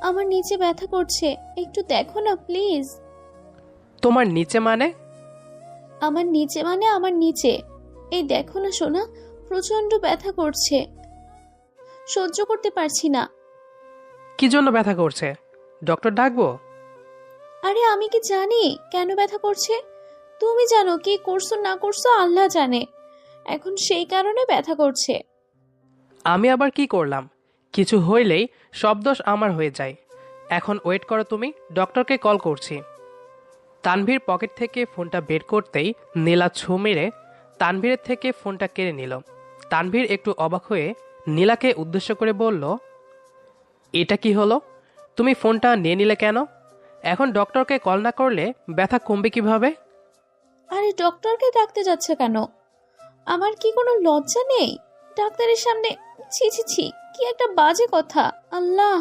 আমার নিচে ব্যথা করছে, একটু দেখো না প্লিজ। তোমার নিচে মানে? আমার নিচে মানে আমার নিচে। এই দেখো না সোনা, প্রচন্ড ব্যথা করছে, সহ্য করতে পারছি না। কি জন্য ব্যথা করছে? ডক্টর ডাকবো? আরে আমি কি জানি কেন ব্যথা করছে? তুমি জানো, কি করছো না করছো আল্লাহ জানে। এখন সেই কারণে ব্যথা করছে। আমি আবার কি করলাম? কিছু হইলেই সব দোষ আমার হয়ে যায়। এখন ওয়েট করো, তুমি ডক্টরকে কল করছি। তানভীর পকেট থেকে ফোনটা বের করতেই নীলা ছোঁ মেরে তানভীরের থেকে ফোনটা কেড়ে নিল। তানভীর একটু অবাক হয়ে নীলাকে উদ্দেশ্য করে বলল, এটা কি হলো? তুমি ফোনটা নিয়ে নিলে কেন? এখন ডক্টরকে কল না করলে ব্যথা কমবে কিভাবে? আরে ডক্টরকে ডাকতে যাচ্ছে কেন? আমার কি কোনো লজ্জা নেই ডাক্তারের সামনে? ছি ছি ছি, কি একটা বাজে কথা, আল্লাহ।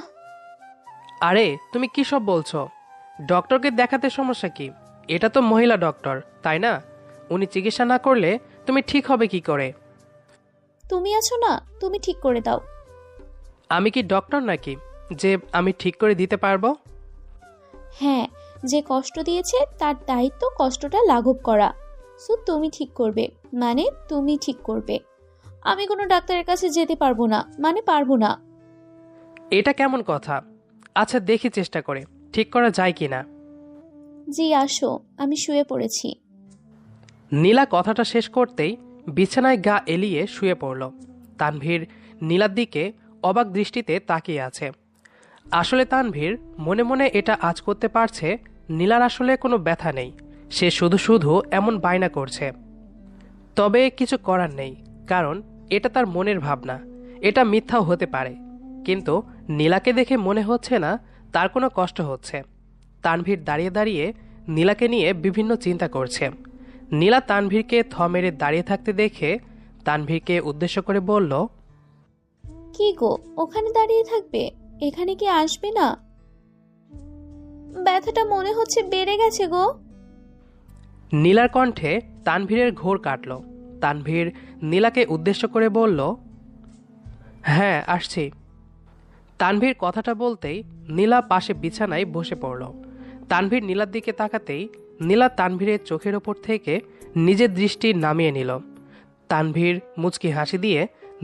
আরে তুমি কি সব বলছো? ডক্টরকে দেখাতে সমস্যা কি? এটা তো মহিলা ডক্টর, তাই না? উনি চিকিৎসা না করলে তুমি ঠিক হবে কি করে? তুমি আছো না, তুমি ঠিক করে দাও। আমি কি ডক্টর নাকি যে আমি ঠিক করে দিতে পারবো? হ্যাঁ, যে কষ্ট দিয়েছে তার দায়িত্ব কষ্টটা লাঘব করা। সো তুমি ঠিক করবে, মানে তুমি ঠিক করবে। আমি কোনো ডাক্তারের কাছে যেতে পারবো না, মানে পারবো না। এটা কেমন কথা? আচ্ছা দেখি চেষ্টা করে ঠিক করা যায় কিনা। জি আসো, আমি শুয়ে পড়েছি। নীলা কথাটা শেষ করতেই বিছানায় গা এলিয়ে শুয়ে পড়ল। তানভীর নীলার দিকে অবাক দৃষ্টিতে তাকিয়ে আছে। আসলে তানভীর মনে মনে এটা আজ করতে পারছে, নীলার আসলে কোনো ব্যথা নেই, সে শুধু শুধু এমন বায়না করছে। তবে কিছু করার নেই, কারণ এটা তার মনের ভাবনা, এটা মিথ্যাও হতে পারে। কিন্তু নীলাকে দেখে মনে হচ্ছে না তার কোনো কষ্ট হচ্ছে। তানভীর দাঁড়িয়ে দাঁড়িয়ে নীলাকে নিয়ে বিভিন্ন চিন্তা করছে। নীলা তানভীরকে থ মেরে দাঁড়িয়ে থাকতে দেখে তানভীরকে উদ্দেশ্য করে বলল, কি গো, ওখানে দাঁড়িয়ে থাকবে? এখানে কি আসবে না? ব্যথাটা মনে হচ্ছে বেড়ে গেছে গো। নীলার কণ্ঠে তানভীরের ঘোর কাটল। তানভীর নীলাকে উদ্দেশ্য করে বলল, হ্যাঁ আসছি। তানভীর কথাটা বলতেই নীলা পাশে বিছানায় বসে পড়ল। তানভীর নীলার দিকে তাকাতেই নীলা তানভীরের চোখের ওপর থেকে নিজের দৃষ্টি নামিয়ে নিল। তানভীর মুচকি হাসি দিয়ে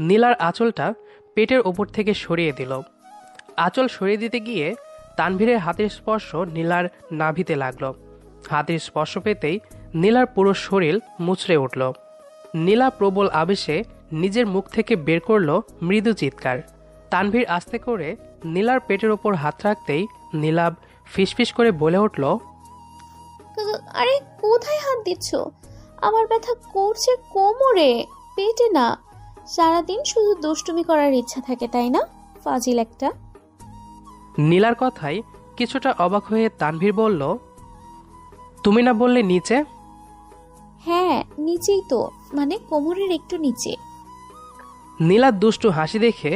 নীলার আঁচলটা পেটের ওপর থেকে সরিয়ে দিল। আঁচল সরিয়ে দিতে গিয়ে তানভীরের হাতের স্পর্শ নীলার নাভিতে লাগলো। হাতের স্পর্শ পেতেই নীলার পুরো শরীর মুচড়ে উঠল। নীলা প্রবল আবেশে নিজের মুখ থেকে বের করল মৃদু চিৎকার। তানভীর আস্তে করে নীলার পেটের ওপর হাত রাখতেই নীলাব ফিসফিস করে বলে উঠল, আরে কোথায় হাত দিচ্ছ? আমার ব্যথা করছে কোমরে, পেটে না। সারাদিন শুধু দুষ্টুমি করার ইচ্ছা থাকে তাই না, ফাজিল একটা। নীলার কথায় কিছুটা অবাক হয়ে তানভীর বলল, তুমি না বললে নিচে? হ্যাঁ নিচেই তো, মানে কোমরের একটু নিচে। নীলার দুষ্টু হাসি দেখে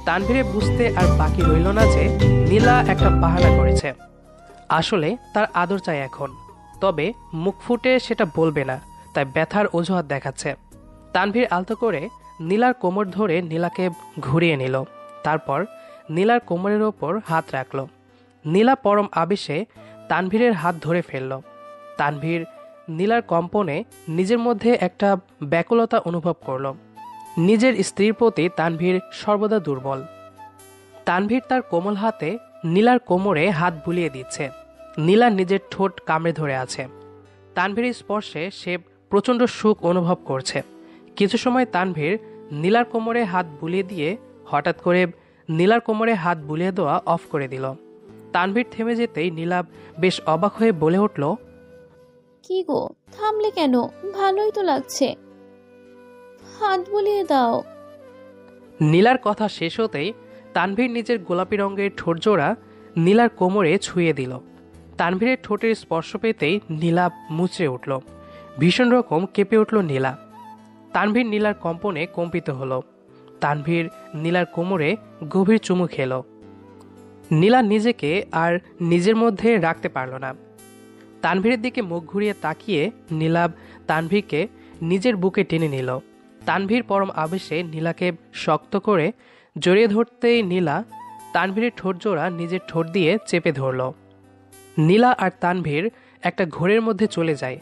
তানভীরে বুঝতে আর বাকি রইল না যে নীলা একটা বাহানা করেছে। আসলে তার আদর চাই এখন, তবে মুখ ফুটে সেটা বলবে না, তাই ব্যথার অজুহাত দেখাচ্ছে। তানভীর আলতো করে নীলার কোমর ধরে নীলাকে ঘুরিয়ে নিল। তারপর নীলার কোমরের ওপর হাত রাখল। নীলা পরম আবেশে তানভীরের হাত ধরে ফেলল। তানভীর নীলার কম্পনে নিজের মধ্যে একটা ব্যাকুলতা অনুভব করল। নিজের স্ত্রীর প্রতি তানভীর সর্বদা দুর্বল। তানভীর তার কোমল হাতে নীলার কোমরে হাত বুলিয়ে দিচ্ছে। নীলা নিজের ঠোঁট কামড়ে ধরে আছে। তানভীরের স্পর্শে সে প্রচণ্ড সুখ অনুভব করছে। কিছু সময় তানভীর নীলার কোমরে হাত বুলিয়ে দিয়ে হঠাৎ করে নীলার কোমরে হাত বুলিয়ে দেওয়া অফ করে দিল। তানভীর থেমে যেতেই নীলা বেশ অবাক হয়ে বলে উঠল, কি গো, থামলে কেন? ভালোই তো লাগছে, হাত বুলিয়ে দাও। নীলার কথা শেষ হতেই তানভীর নিজের গোলাপি রঙের ঠোঁটজোড়া নীলার কোমরে ছুঁয়ে দিল। তানভীরের ঠোঁটের স্পর্শ পেতেই নীলা মুচড়ে উঠল। ভীষণ রকম কেঁপে উঠল নীলা। তানভীর নীলার কম্পনে কম্পিত হলো। তানভীর নীলার কোমরে গভীর চুমু খেল। নীলা নিজেকে আর নিজের মধ্যে রাখতে পারল না। তানভীরের দিকে মুখ ঘুরিয়ে তাকিয়ে নীলাব তানভীরকে নিজের বুকে টেনে নিল। তানভীর পরম আবেশে নীলাকে শক্ত করে জড়িয়ে ধরতেই নীলা তানভীরের ঠোঁট জোড়া নিজের ঠোঁট দিয়ে চেপে ধরল। নীলা আর তানভীর একটা ঘোরের মধ্যে চলে যায়।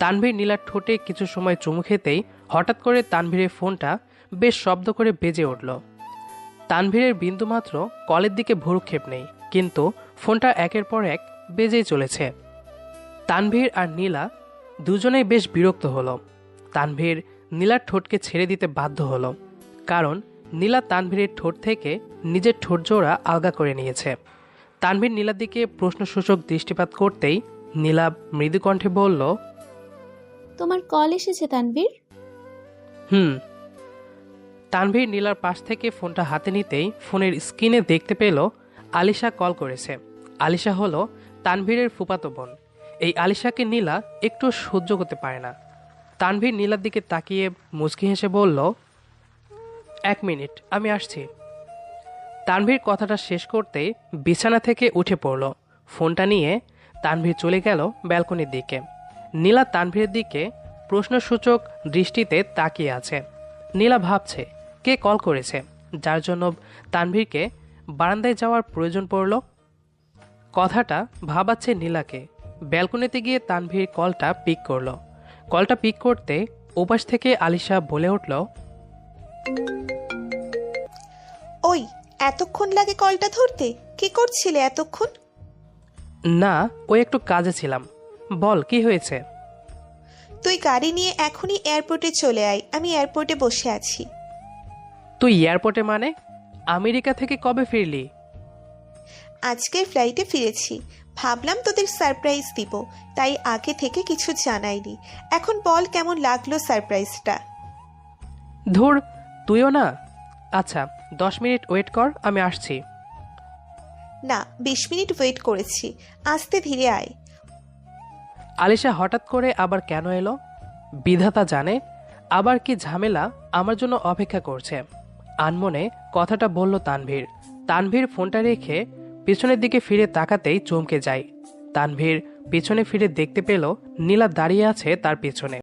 তানভীর নীলার ঠোঁটে কিছু সময় চুমু খেতেই হঠাৎ করে তানভীরের ফোনটা বেশ শব্দ করে বেজে উঠল। তানভীরের বিন্দুমাত্র কলের দিকে ভ্রুক্ষেপ নেই, কিন্তু ফোনটা একের পর এক বেজেই চলেছে। তানভীর আর নীলা দুজনেই বেশ বিরক্ত হলো। তানভীর নীলার ঠোঁটকে ছেড়ে দিতে বাধ্য হলো, কারণ নীলা তানভীরের ঠোঁট থেকে নিজের ঠোঁট জোড়া আলগা করে নিয়েছে। তানভীর নীলার দিকে প্রশ্নসূচক দৃষ্টিপাত করতেই নীলা মৃদু কণ্ঠে বলল, তোমার কল এসেছে তানভীর? হুম। তানভীর নীলার পাশ থেকে ফোনটা হাতে নিতেই ফোনের স্ক্রিনে দেখতে পেল আলিশা কল করেছে। আলিশা হলো তানভীরের ফুফাতো বোন। এই আলিশাকে নীলা একটু সহ্য করতে পারে না। তানভীর নীলার দিকে তাকিয়ে মুচকি হেসে বলল, 1 মিনিট, আমি আসছি। তানভীর কথাটা শেষ করতেই বিছানা থেকে উঠে পড়ল। ফোনটা নিয়ে তানভীর চলে গেল ব্যালকনির দিকে। নীলা তানভীরের দিকে প্রশ্নসূচক দৃষ্টিতে তাকিয়ে আছে। নীলা ভাবছে কে কল করেছে, যার জন্য তানভীরকে বারান্দায় যাওয়ার প্রয়োজন পড়ল। কথাটা ভাবাচ্ছে নীলাকে। ব্যালকনিতে গিয়ে তানভীর কলটা পিক করলো। কলটা পিক করতে ওপাশ থেকে আলিশা বলে উঠল, ওই, এতক্ষণ লাগে কলটা ধরতে? কি করছিলে এতক্ষণ? না, ওই একটু কাজে ছিলাম। বল, কি হয়েছে? তুই গাড়ি নিয়ে এখনই এয়ারপোর্টে চলে আয়, আমি এয়ারপোর্টে বসে আছি। তুই এয়ারপোর্টে মানে? আমেরিকা থেকে কবে ফিরলি? আজকের ফ্লাইটে ফিরেছি। ভাবলাম তোদের সারপ্রাইজ দিব, তাই আগে থেকে কিছু জানাইনি। এখন বল, কেমন লাগলো সারপ্রাইজটা? ধুর, তুইও না। আচ্ছা, 10 মিনিট ওয়েট কর, আমি আসছি। না, 20 মিনিট ওয়েট করেছি, আস্তে ধীরে আয়। আলিশা হঠাৎ করে আবার কেন এলো? বিধাতা জানে আবার কি ঝামেলা আমার জন্য অপেক্ষা করছে। আনমনে কথাটা বলল তানভীর। তানভীর ফোনটা রেখে পিছনের দিকে ফিরে তাকাতেই চমকে যায়। তানভীর পিছনে ফিরে দেখতে পেল নীলা দাঁড়িয়ে আছে তার পিছনে।